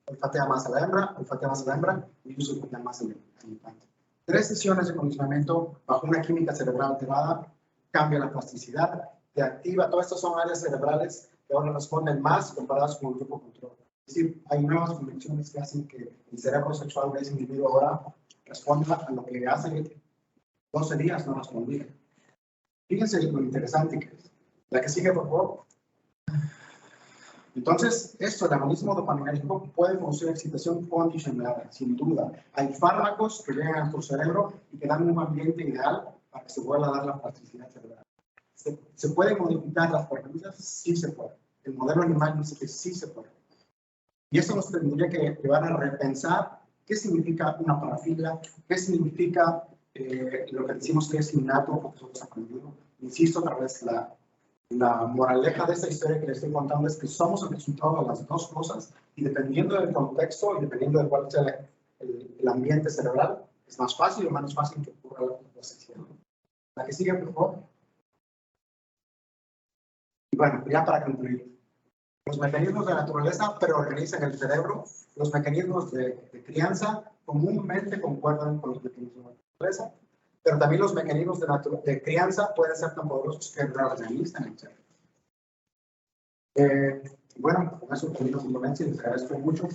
olfatea más a la hembra, olfatea más a la hembra y uso olfatea más al infante. 3 sesiones de condicionamiento bajo una química cerebral alterada cambia la plasticidad, te activa, todas estas son áreas cerebrales que ahora responden más comparadas con el grupo control. Es decir, hay nuevas conexiones que hacen que el cerebro sexual de ese individuo ahora responda a lo que hace 12 días no respondía. Fíjense lo interesante que es. La que sigue, por favor. Entonces, esto, el agonismo dopaminérgico puede producir excitación condicionada, sin duda. Hay fármacos que llegan a tu cerebro y que dan un ambiente ideal para que se vuelva a dar la plasticidad cerebral. ¿Se pueden modificar las premisas? Sí se puede. El modelo animal dice que sí se puede. Y eso nos tendría que llevar a repensar qué significa una parafilia, qué significa lo que decimos que es innato, porque somos aprendidos. Insisto, otra vez, la moraleja de esta historia que les estoy contando es que somos el resultado de las dos cosas y dependiendo del contexto y dependiendo de cuál sea el ambiente cerebral, es más fácil o menos fácil que ocurra la sección. La que sigue, por favor. Y bueno, ya para concluir. Los mecanismos de naturaleza preorganizan el cerebro. Los mecanismos de crianza comúnmente concuerdan con los mecanismos de naturaleza, pero también los mecanismos de crianza pueden ser tan poderosos que reorganizan el cerebro. Bueno, con eso termino simplemente y les agradezco mucho.